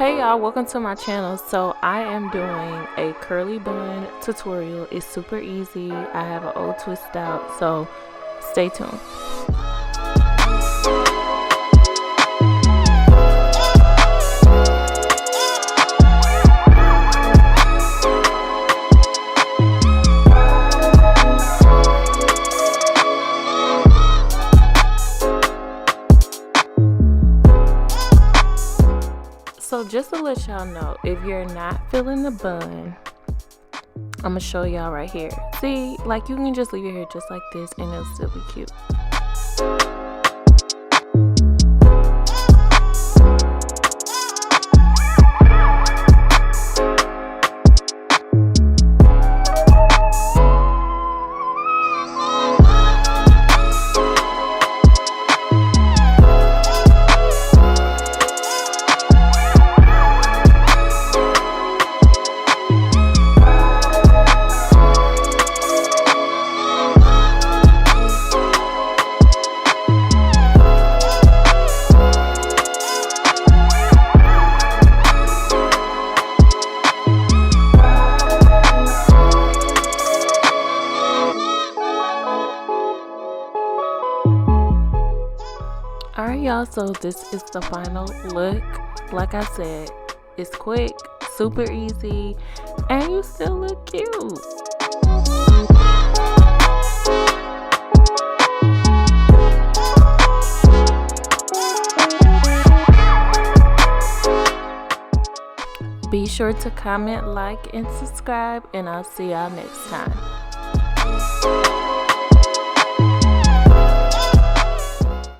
Hey y'all, welcome to my channel. So I am doing a curly bun tutorial. It's super easy. I have an old twist out, so stay tuned. So just to let y'all know, if you're not feeling the bun, I'm gonna show y'all right here. See, like you can just leave your hair just like this and it'll still be cute. Alright y'all, so this is the final look. Like I said, it's quick, super easy, and you still look cute. Be sure to comment, like, and subscribe, and I'll see y'all next time.